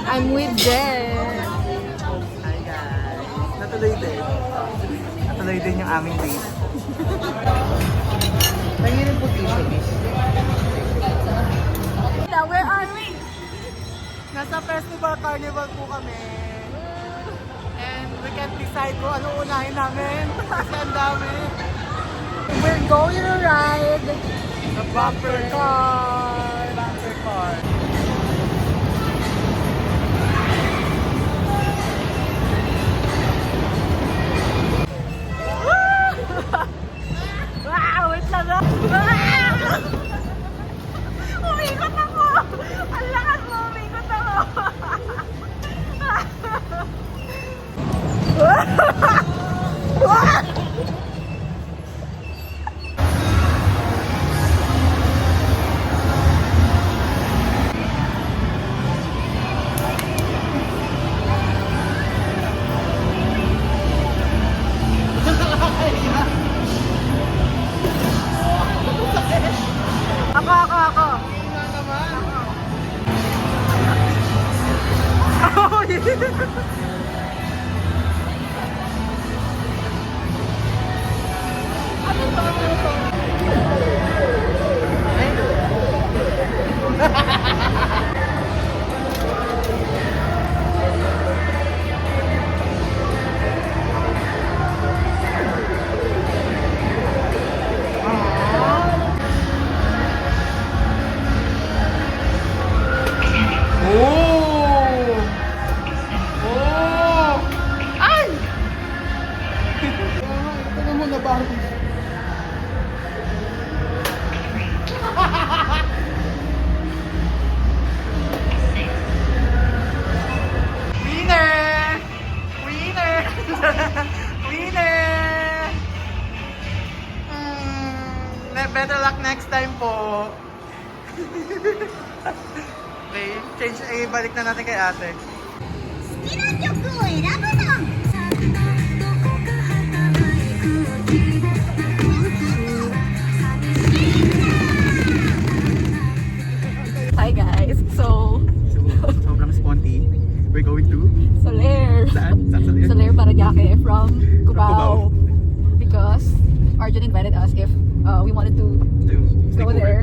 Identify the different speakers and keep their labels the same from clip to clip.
Speaker 1: I'm with Jen.
Speaker 2: Hi guys! Natuloy din. Natuloy din yung aming date. Tingin po tissue, please.
Speaker 1: Now, where are we?
Speaker 2: Nasa Festival Carnival po kami. And we can't decide kung ano unahin namin. Kasi ang dami.
Speaker 1: We're going to ride
Speaker 2: The bumper car! Bumper car.
Speaker 1: Wow! Wait lang ah! Umikot ako! Ang lakas mo! Umikot ako! Ako!
Speaker 2: Nga naman.
Speaker 1: Oh, yeah. Ano to?
Speaker 2: Oh! Oh!
Speaker 1: Ay!
Speaker 2: Ito mo na ba? Winner! Winner! Winner! Better luck next time po. Okay, change, balik na natin kay ate.
Speaker 3: 好きな曲を選ぶの
Speaker 1: Hi guys! So,
Speaker 2: Sobrang sponty. We're going to
Speaker 1: Soler.
Speaker 2: saan? Saan sa liit?
Speaker 1: Soler Paraguay from
Speaker 2: Cubao.
Speaker 1: Cubao. Because Arjun invited us if we wanted to go there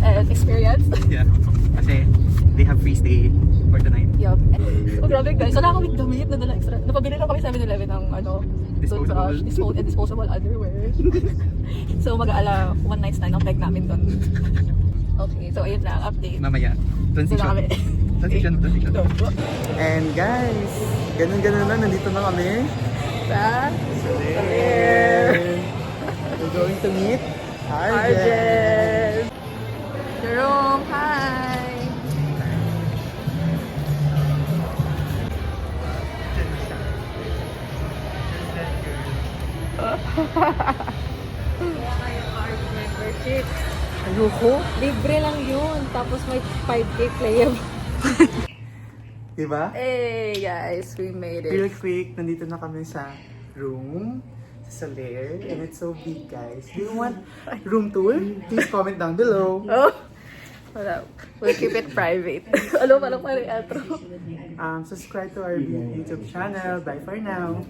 Speaker 1: and experience.
Speaker 2: Yeah. Kasi they have free stay for the night.
Speaker 1: Yup. So grabe guys, wala kaming damit na dala extra. Napabili lang kami 7-Eleven ng
Speaker 2: Disposable.
Speaker 1: toothbrush, and disposable underwear. So mag-aala one night stand ang peg namin doon. Okay, so ayun lang, update.
Speaker 2: Mamaya.
Speaker 1: Doon na kami.
Speaker 2: Transition. And guys, ganun na, nandito na kami.
Speaker 1: Sa
Speaker 2: Soler. We're going to meet Arjen.
Speaker 1: Arjen. Jerome, hi! Membership.
Speaker 2: Ayoko.
Speaker 1: Libre lang yun. Tapos may 5K playable.
Speaker 2: Diba?
Speaker 1: Hey guys, we made
Speaker 2: Real
Speaker 1: it.
Speaker 2: quick, nandito na kami sa room. Sa Soler. And it's so big, guys. Do you want room tour? Please comment down below.
Speaker 1: Oh! Wala. We'll keep it private. Ano pa lang pala yung outro?
Speaker 2: Subscribe to our YouTube channel. Bye for now.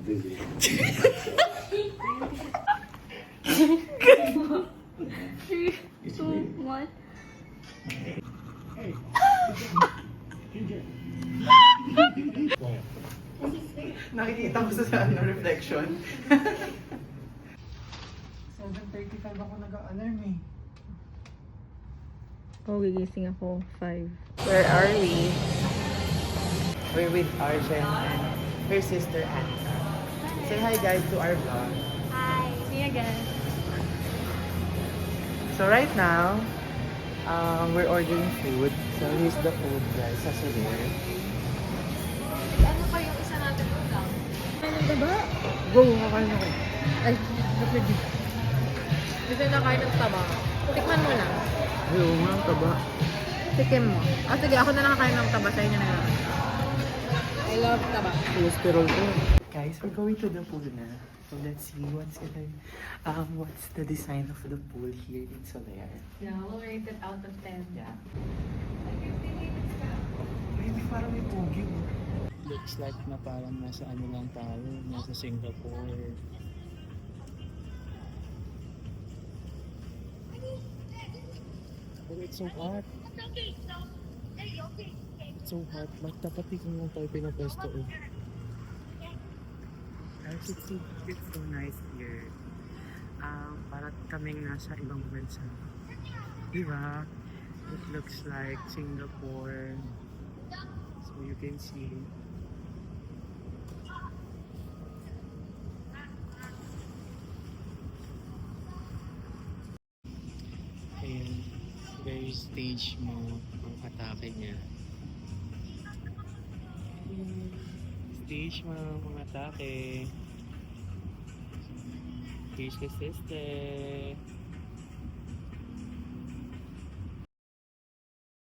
Speaker 3: 3、2、1
Speaker 2: Nakikita ko sa reflection. 7:35 ako nag-alarm eh.
Speaker 1: Oh, gigising ako. 5. Where are we?
Speaker 2: We're with Arjen and her sister Anna. Say hi guys to our vlog.
Speaker 3: Hi, me again.
Speaker 2: So right now, we're ordering food. So here's the food guys sa Soler.
Speaker 3: Ano pa yung isa natin ulam?
Speaker 1: Ano ba ba?
Speaker 2: Go, kakain ako.
Speaker 1: Ay, napwede. Gusto na kain ng taba. Tikman mo lang.
Speaker 2: Ayaw nga, taba.
Speaker 1: Tikim mo. Ah, sige, ako na lang kakain ng taba. Sa'yo na lang. I love taba.
Speaker 2: Cholesterol ko. Guys, we're going to the pool na. So let's see what's the design of the pool here in Soler.
Speaker 1: Yeah, we'll rate it out of 10.
Speaker 2: Yeah.
Speaker 3: Ay, 15 minutes ka.
Speaker 2: Wait, Parang may pogi.
Speaker 4: Looks like na parang nasa ano lang tayo, nasa Singapore. Pero it's so hot. It's so hot. Dapat di ko lang tayo pinapwesto eh. Guys, it's so nice here. Para kaming nasa ibang bansa. Diba? It looks like Singapore. So you can see. Ayan. Very stage mo ang atake niya. Stage mo ang atake. Here's the sister.